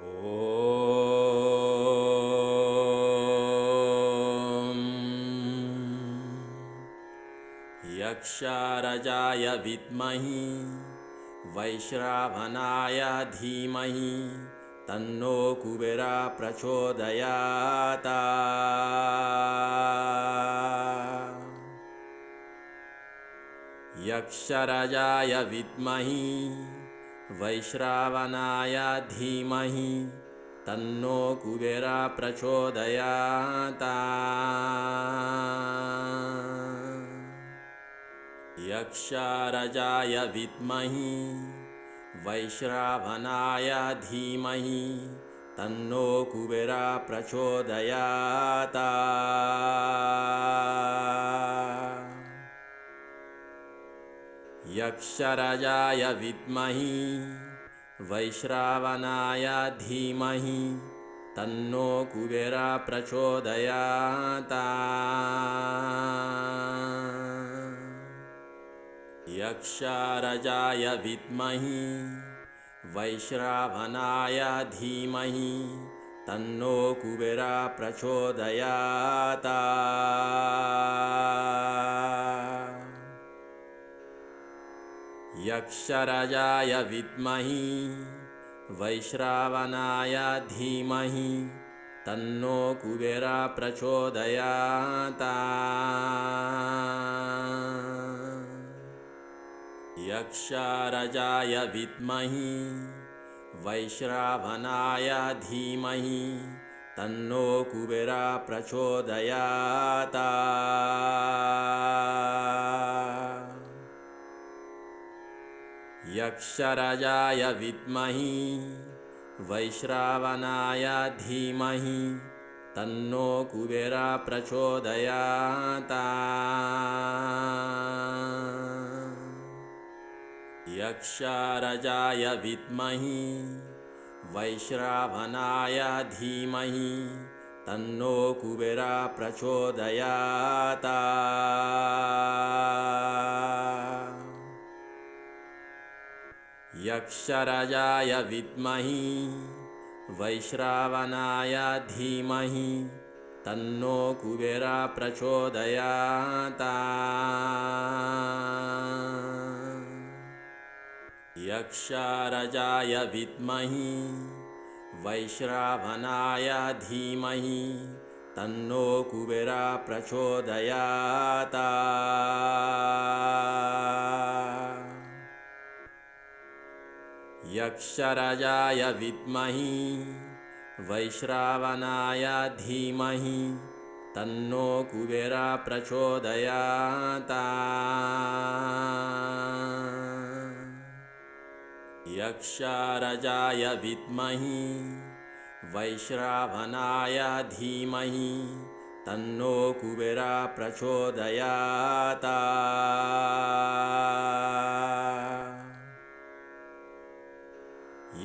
ॐ यक्षराजाय विद्महे वैश्रवणाय धीमहि तन्नो कुबेरः प्रचोदयात्। यक्षराजाय विद्महे वैश्रवणाय धीमहि तन्नो कुबेरः प्रचोदयात्। यक्षराजाय विद्महे वैश्रवणाय धीमहि तन्नो कुबेरः प्रचोदयात्। यक्षराजाय विद्महे वैश्रवणाय धीमहि तन्नो कुबेरः प्रचोदयात्। यक्षराजाय विद्महे वैश्रवणाय धीमहि तन्नो कुबेरः प्रचोदयात्। यक्षराजाय विद्महे वैश्रवणाय धीमहि तन्नो कुबेरः प्रचोदयात्। यक्षराजाय विद्महे वैश्रवणाय धीमहि तन्नो कुबेरः प्रचोदयात्। यक्षराजाय विद्महे वैश्रवणाय धीमहि तन्नो कुबेरः प्रचोदयात्। यक्षराजाय विद्महे वैश्रवणाय धीमहि तन्नो कुबेरः प्रचोदयात्। यक्षराजाय विद्महे वैश्रवणाय धीमहि तन्नो कुबेरः प्रचोदयात्। यक्षराजाय विद्महे वैश्रवणाय धीमहि तन्नो कुबेरः प्रचोदयात्। यक्षराजाय विद्महे वैश्रवणाय धीमहि तन्नो कुबेरः प्रचोदयात्। यक्षराजाय विद्महे वैश्रवणाय धीमहि तन्नो कुबेरः प्रचोदयात्।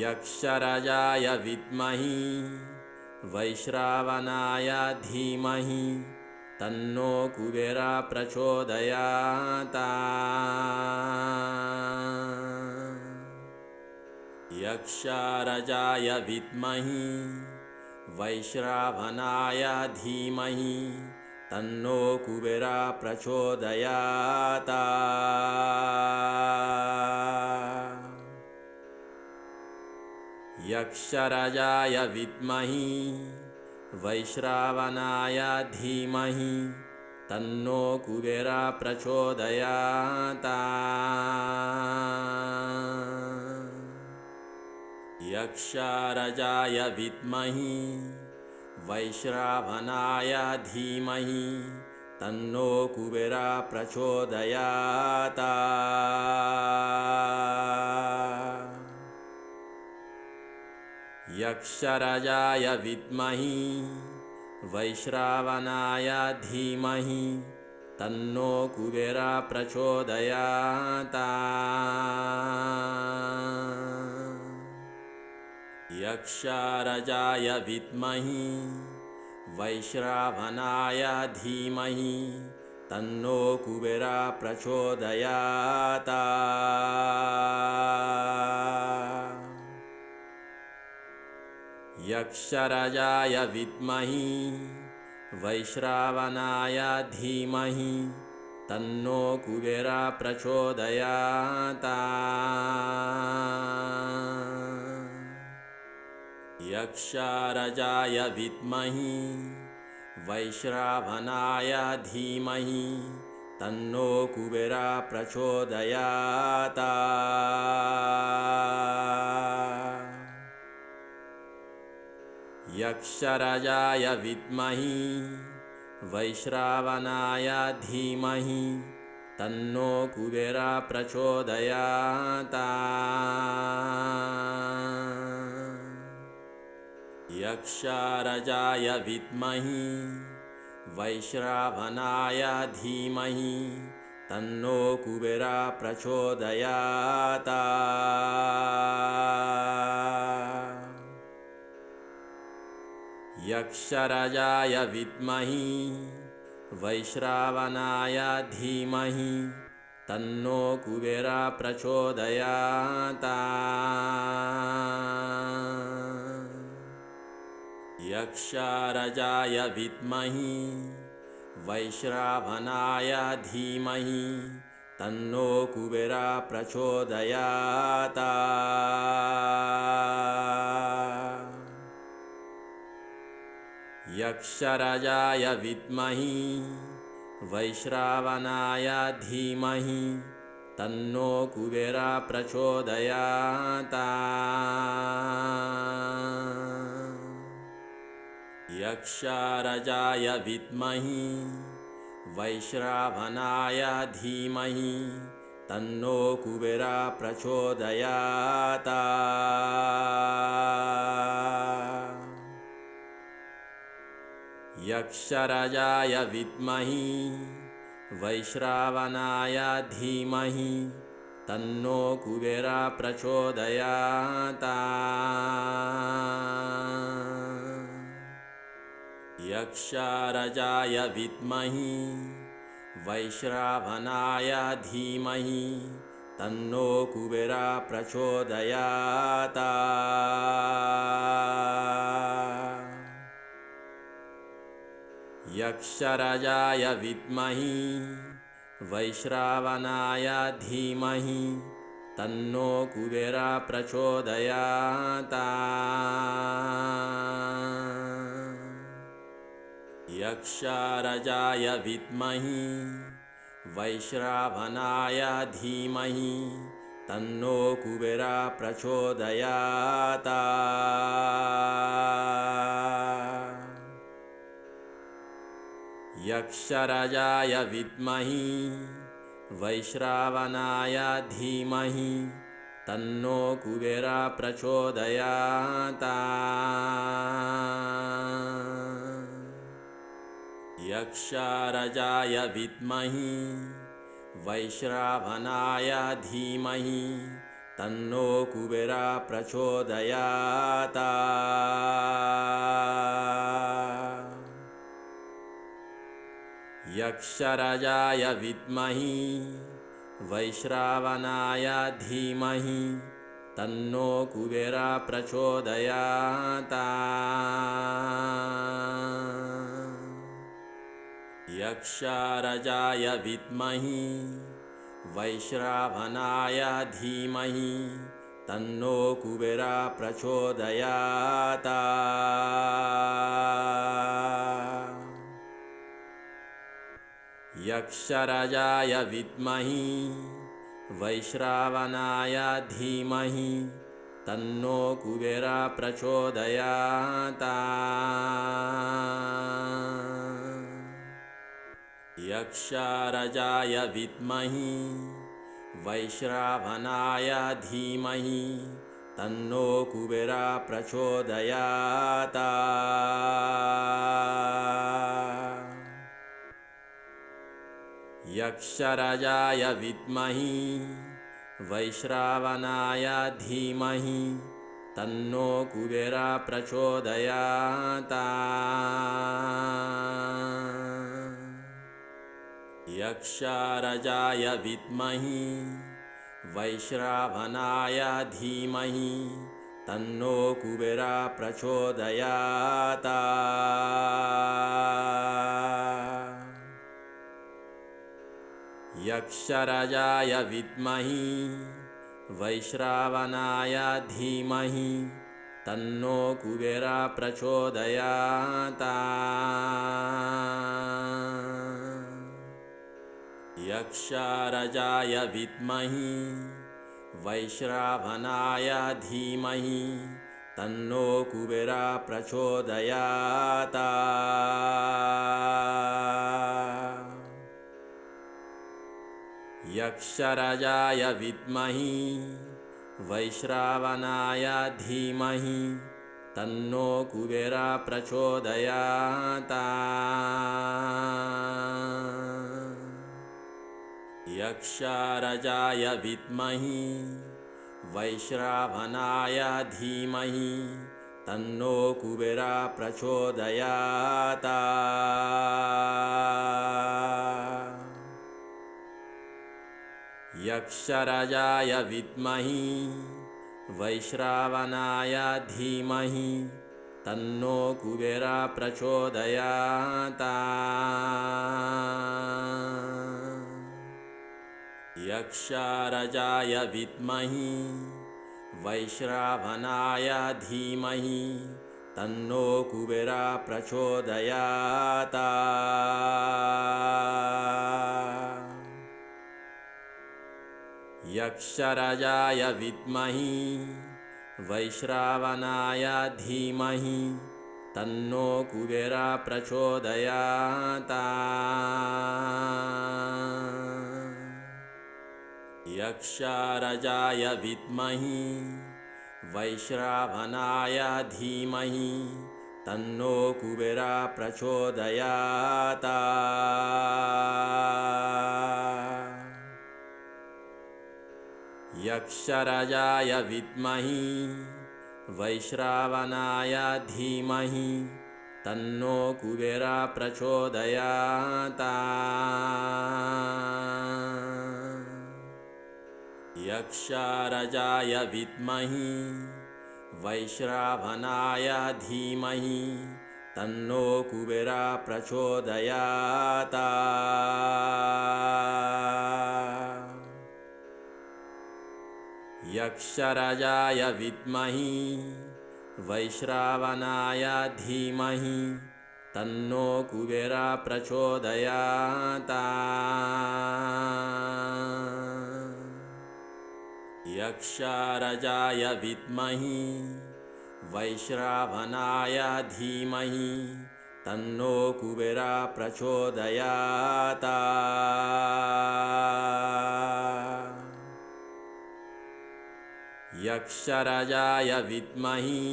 यक्षराजाय विद्महे वैश्रवणाय धीमहि तन्नो कुबेरः प्रचोदयात्। यक्षराजाय विद्महे वैश्रवणाय धीमहि तन्नो कुबेरः प्रचोदयात्। यक्षराजाय विद्महे वैश्रवणाय धीमहि तन्नो कुबेरः प्रचोदयात्। यक्षराजाय विद्महे वैश्रवणाय धीमहि तन्नो कुबेरः प्रचोदयात्। यक्षराजाय विद्महे वैश्रवणाय धीमहि तन्नो कुबेरः प्रचोदयात्। यक्षराजाय विद्महे वैश्रवणाय धीमहि तन्नो कुबेरः प्रचोदयात्। यक्षराजाय विद्महे वैश्रावणाय धीमहि तन्नो कुबेरः प्रचोदयात्। यक्षराजाय विद्महे वैश्रावणाय धीमहि तन्नो कुबेरः प्रचोदयात्। यक्षराजाय विद्महे वैश्रावणाय धीमहि तन्नो कुबेरः प्रचोदयात्। यक्षराजाय विद्महे वैश्रावणाय धीमहि तन्नो कुबेरः प्रचोदयात्। यक्षराजाय विद्महे वैश्रावणाय धीमहि तन्नो कुबेरः प्रचोदयात्। यक्षराजाय विद्महे वैश्रावणाय धीमहि तन्नो कुबेरः प्रचोदयात्। यक्षराजाय विद्महे वैश्रावणाय धीमहि तन्नो कुबेरः प्रचोदयात्। यक्षराजाय विद्महे वैश्रावणाय धीमहि तन्नो कुबेरः प्रचोदयात्। यक्षराजाय विद्महे वैश्रावणाय धीमहि तन्नो कुबेरः प्रचोदयात्। यक्षराजाय विद्महे वैश्रावणाय धीमहि तन्नो कुबेरः प्रचोदयात्। यक्षराजाय विद्महे वैश्रावणाय धीमहि तन्नो कुबेरः प्रचोदयात्। यक्षराजाय विद्महे वैश्रावणाय धीमहि तन्नो कुबेरः प्रचोदयात्। यक्षराजाय विद्महे वैश्रावणाय धीमहि तन्नो कुबेरः प्रचोदयात्। यक्षराजाय विद्महे वैश्रावणाय धीमहि तन्नो कुबेरः प्रचोदयात्। यक्षराजाय विद्महे वैश्रावणाय धीमहि तन्नो कुबेरः प्रचोदयात्। यक्षराजाय विद्महे वैश्रावणाय धीमहि तन्नो कुबेरः प्रचोदयात्। यक्षराजाय विद्महे वैश्रावणाय धीमहि तन्नो कुबेरः प्रचोदयात्। यक्षराजाय विद्महे वैश्रावणाय धीमहि तन्नो कुबेरः प्रचोदयात्। यक्षराजाय विद्महे वैश्रावणाय धीमहि तन्नो कुबेरः प्रचोदयात्। यक्षराजाय विद्महे वैश्रावणाय धीमहि तन्नो कुबेरा प्रचोदयात्। यक्षराजाय विद्महे वैश्रावणाय धीमहि तन्नो कुबेरा प्रचोदयात्। यक्षराजाय विद्महे वैश्रावणाय धीमहि तन्नो कुबेरा प्रचोदयात्। यक्षराजाय विद्महे वैश्रावणाय धीमहि तन्नो कुबेरा प्रचोदयात्। यक्षराजाय विद्महे वैश्रावणाय धीमहि तन्नो कुबेरा प्रचोदयात्। यक्षराजाय विद्महे वैश्रावणाय धीमहि तन्नो कुबेरा प्रचोदयात्। यक्षराजाय विद्महे वैश्रावणाय धीमहि तन्नो कुबेरा प्रचोदयात्। यक्षराजाय विद्महे वैश्रावणाय धीमहि तन्नो कुबेरा प्रचोदयात्। यक्षराजाय विद्महे वैश्रावणाय धीमहि तन्नो कुबेरा प्रचोदयात्। यक्षराजाय विद्महे वैश्रावणाय धीमहि तन्नो कुबेरा प्रचोदयात्। यक्षराजाय विद्महे वैश्रावणाय धीमहि तन्नो कुबेरा प्रचोदयात्। यक्षराजाय विद्महे वैश्रावणाय धीमहि तन्नो कुबेरा प्रचोदयात्। यक्षराजाय विद्महे वैश्रावणाय धीमहि तन्नो कुबेरा प्रचोदयात्। यक्षराजाय विद्महे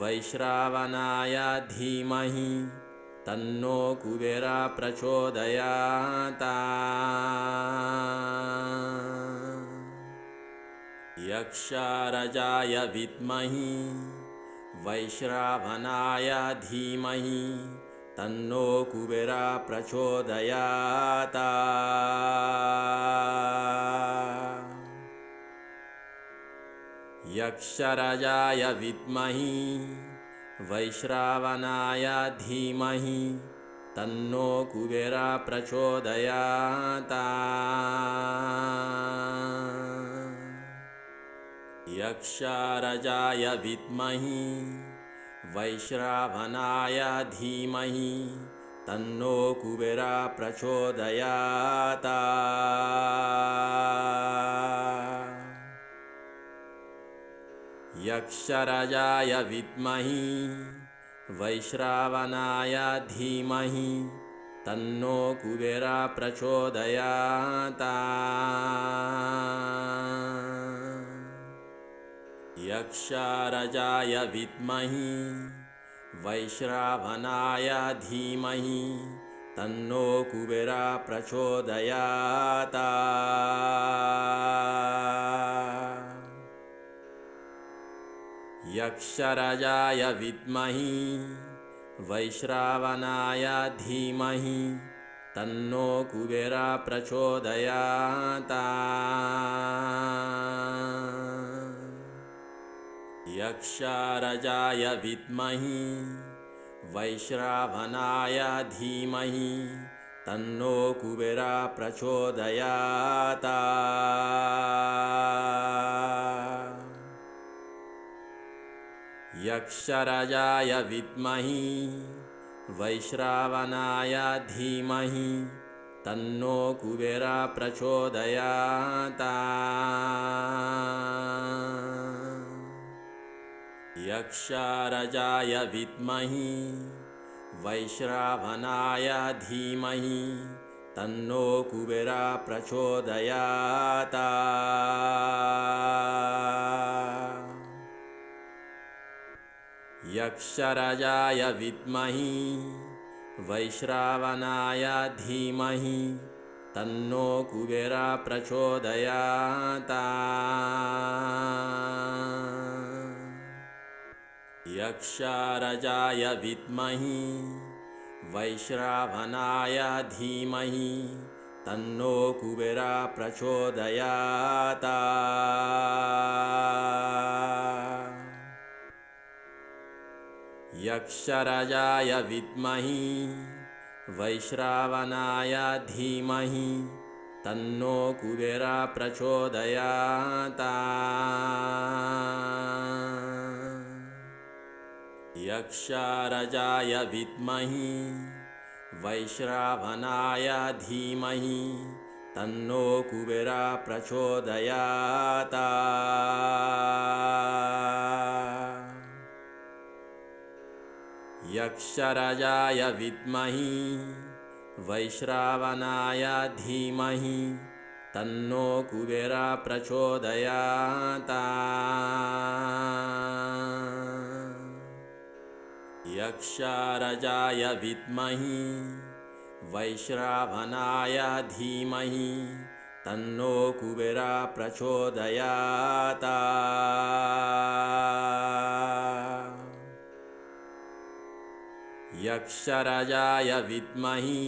वैश्रावणाय धीमहि तन्नो कुबेरा प्रचोदयात्। यक्षराजाय विद्महे वैश्रावणाय धीमहि तन्नो कुबेरा प्रचोदयात्। यक्षराजाय विद्महे वैश्रावणाय धीमहि तन्नो कुबेरा प्रचोदयात्। यक्षराजाय विद्महे वैश्रावणाय धीमहि तन्नो कुबेरा प्रचोदयात्। यक्षराजाय विद्महे वैश्रावणाय धीमहि तन्नो कुबेरा प्रचोदयात्। यक्षराजाय विद्महे वैश्रावणाय धीमहि तन्नो कुबेरा प्रचोदयात्। यक्षराजाय विद्महे वैश्रावणाय धीमहि तन्नो कुबेरा प्रचोदयात्। यक्षराजाय विद्महे वैश्रवणाय धीमहि तन्नो कुबेरः प्रचोदयात्। यक्षराजाय विद्महे वैश्रवणाय धीमहि तन्नो कुबेरः प्रचोदयात्। यक्षराजाय विद्महे वैश्रवणाय धीमहि तन्नो कुबेरः प्रचोदयात्। यक्षराजाय विद्महे वैश्रवणाय धीमहि तन्नो कुबेरः प्रचोदयात्। यक्षराजाय विद्महे वैश्रवणाय धीमहि तन्नो कुबेरः प्रचोदयात्। यक्षराजाय विद्महे वैश्रवणाय धीमहि तन्नो कुबेरः प्रचोदयात्। यक्षराजाय विद्महे वैश्रवणाय धीमहि तन्नो कुबेरः प्रचोदयात्। यक्षराजाय विद्महे वैश्रवणाय धीमहि तन्नो कुबेरः प्रचोदयात्। यक्षराजाय विद्महे वैश्रवणाय धीमहि तन्नो कुबेरः प्रचोदयात्। यक्षराजाय विद्महे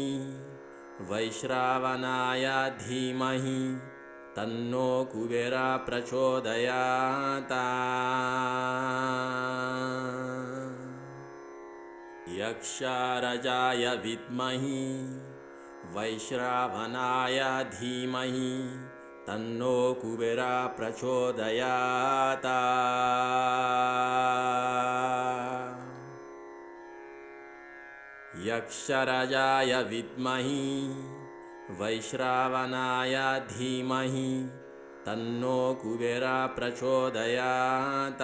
वैश्रवणाय धीमहि तन्नो कुबेरः प्रचोदयात्। यक्षराजाय विद्महे वैश्रवणाय धीमहि तन्नो कुबेरः प्रचोदयात्। यक्षराजाय विद्महे वैश्रवणाय धीमहि तन्नो कुबेरः प्रचोदयात्।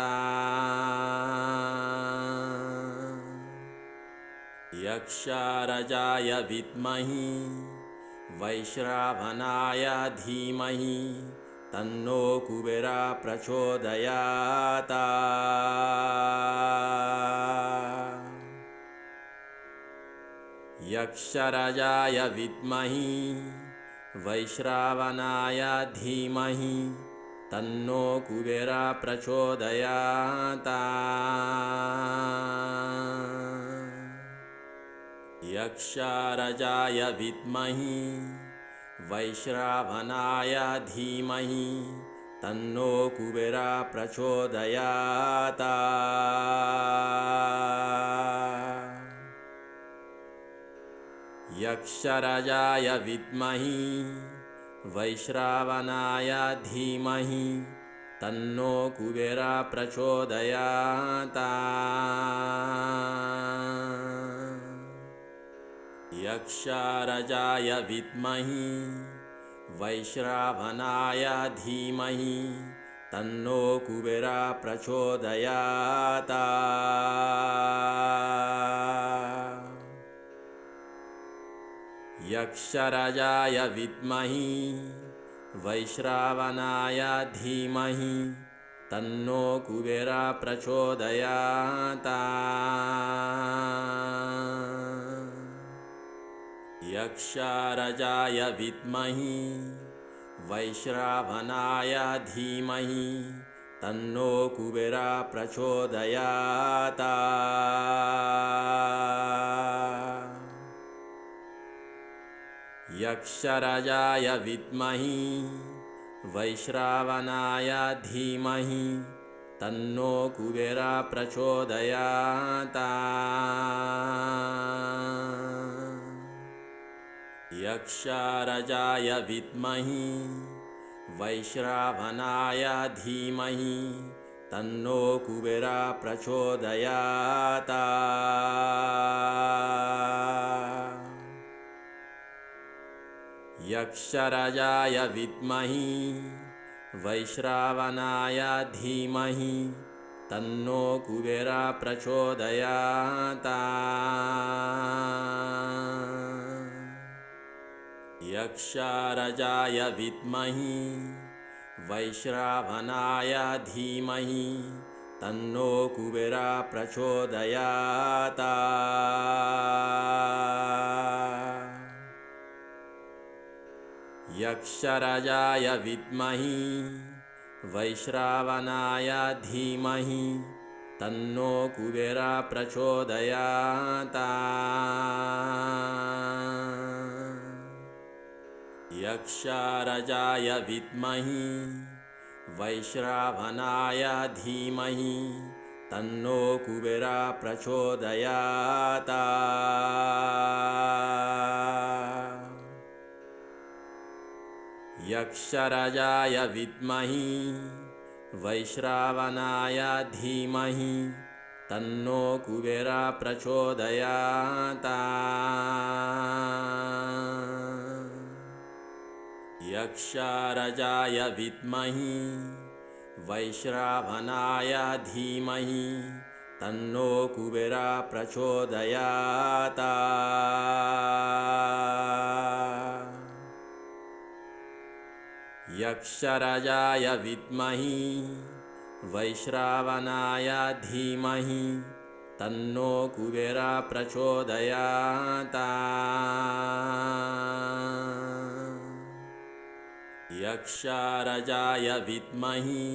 यक्षराजाय विद्महे वैश्रवणाय धीमहि तन्नो कुबेरः प्रचोदयात्। यक्षराजाय विद्महे वैश्रवणाय धीमहि तन्नो कुबेरः प्रचोदयात्। यक्षराजाय विद्महे वैश्रवणाय धीमहि तन्नो कुबेरः प्रचोदयात्। यक्षराजाय विद्महे वैश्रवणाय धीमहि तन्नो कुबेरः प्रचोदयात्। यक्षराजाय विद्महे वैश्रवणाय धीमहि तन्नो कुबेरः प्रचोदयात्। यक्षराजाय विद्महे वैश्रवणाय धीमहि तन्नो कुबेरः प्रचोदयात्। यक्षराजाय विद्महे वैश्रवणाय धीमहि तन्नो कुबेरः प्रचोदयात्। यक्षराजाय विद्महे वैश्रवणाय धीमहि तन्नो कुबेरः प्रचोदयात्। यक्षराजाय विद्महे वैश्रवणाय धीमहि तन्नो कुबेरः प्रचोदयात्। यक्षराजाय विद्महे वैश्रवणाय धीमहि तन्नो कुबेरः प्रचोदयात्। यक्षराजाय विद्महे वैश्रवणाय धीमहि तन्नो कुबेरः प्रचोदयात्। यक्षराजाय विद्महे वैश्रवणाय धीमहि तन्नो कुबेरः प्रचोदयात्। यक्षराजाय विद्महे वैश्रवणाय धीमहि तन्नो कुबेरः प्रचोदयात्। यक्षराजाय विद्महे वैश्रवणाय धीमहि तन्नो कुबेरः प्रचोदयात्। यक्षराजाय विद्महे वैश्रवणाय धीमहि तन्नो कुबेरः प्रचोदयात्। यक्षराजाय विद्महे वैश्रवणाय धीमहि तन्नो कुबेरः प्रचोदयात्। यक्षराजाय विद्महे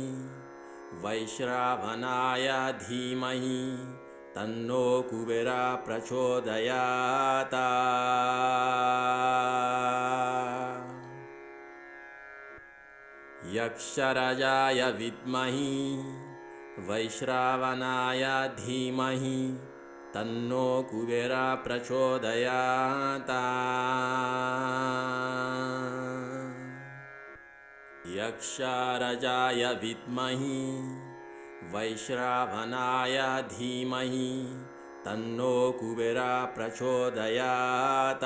वैश्रवणाय धीमहि तन्नो कुबेरः प्रचोदयात्। यक्षराजाय विद्महे वैश्रवणाय धीमहि तन्नो कुबेरः प्रचोदयात्। यक्षराजाय विद्महे वैश्रवणाय धीमहि तन्नो कुबेरः प्रचोदयात्।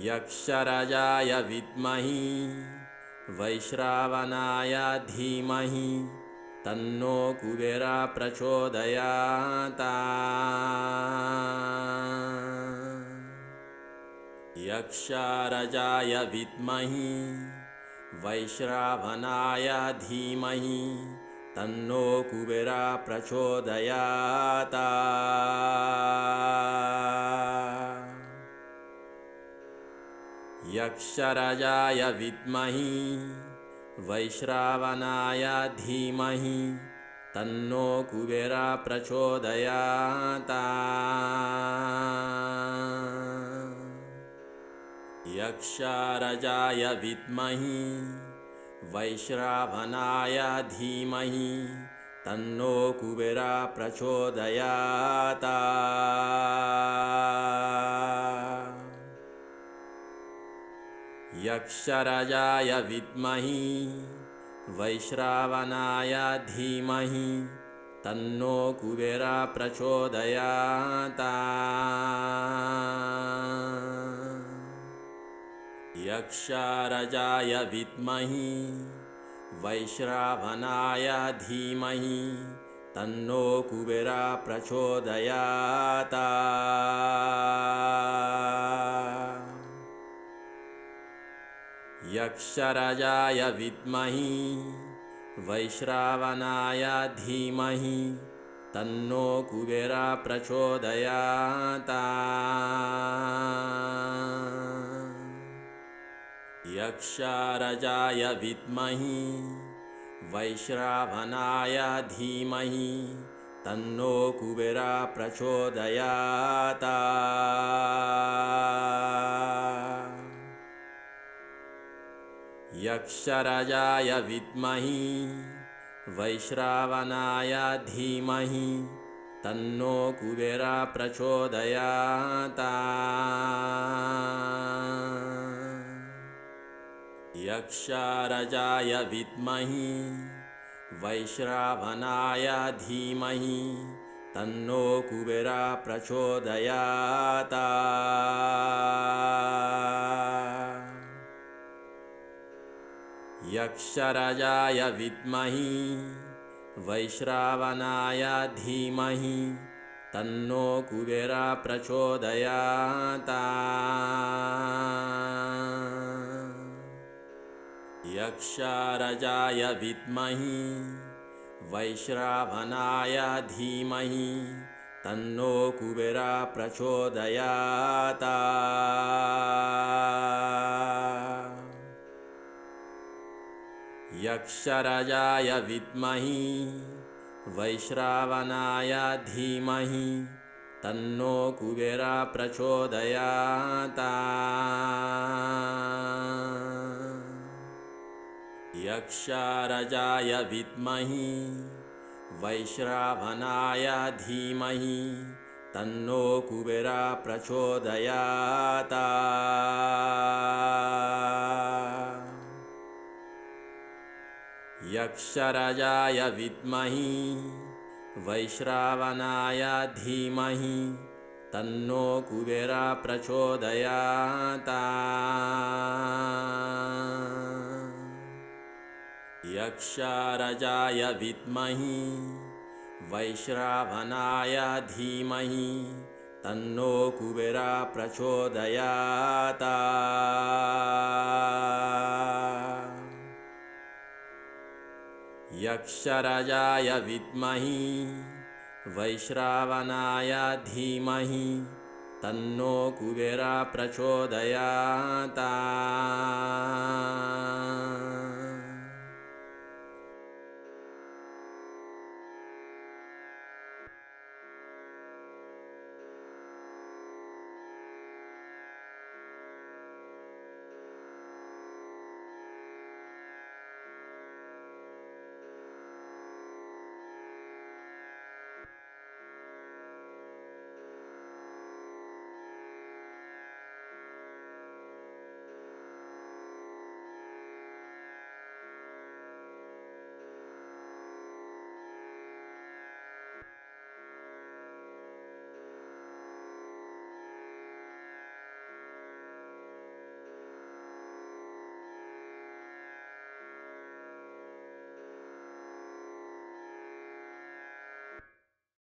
यक्षराजाय विद्महे वैश्रवणाय धीमहि तन्नो कुबेरः प्रचोदयात्। यक्षराजाय विद्महे वैश्रवणाय धीमहि तन्नो कुबेरः प्रचोदयात्। यक्षराजाय विद्महे वैश्रवणाय धीमहि तन्नो कुबेरः प्रचोदयात्। यक्षराजाय विद्महे वैश्रवणाय धीमहि तन्नो कुबेरः प्रचोदयात्। यक्षराजाय विद्महे वैश्रवणाय धीमहि तन्नो कुबेरः प्रचोदयात्। यक्षराजाय विद्महे वैश्रवणाय धीमहि तन्नो कुबेरः प्रचोदयात्। यक्षराजाय विद्महे वैश्रवणाय धीमहि तन्नो कुबेरः प्रचोदयात्। यक्षराजाय विद्महे वैश्रवणाय धीमहि तन्नो कुबेरः प्रचोदयात्। यक्षराजाय विद्महे वैश्रावणाय धीमहि तन्नो कुबेरः प्रचोदयात्। यक्षराजाय विद्महे वैश्रावणाय धीमहि तन्नो कुबेरः प्रचोदयात्। यक्षराजाय विद्महे वैश्रावणाय धीमहि तन्नो कुबेरः प्रचोदयात्। यक्षराजाय विद्महे वैश्रावणाय धीमहि तन्नो कुबेरः प्रचोदयात्। यक्षराजाय विद्महे वैश्रावणाय धीमहि तन्नो कुबेरः प्रचोदयात्। यक्षराजाय विद्महे वैश्रावणाय धीमहि तन्नो कुबेरः प्रचोदयात्। यक्षराजाय विद्महे वैश्रावणाय धीमहि तन्नो कुबेरः प्रचोदयात्। यक्षराजाय विद्महे वैश्रावणाय धीमहि तन्नो कुबेरः प्रचोदयात्। यक्षराजाय विद्महे वैश्रावणाय धीमहि तन्नो कुबेरः प्रचोदयात्।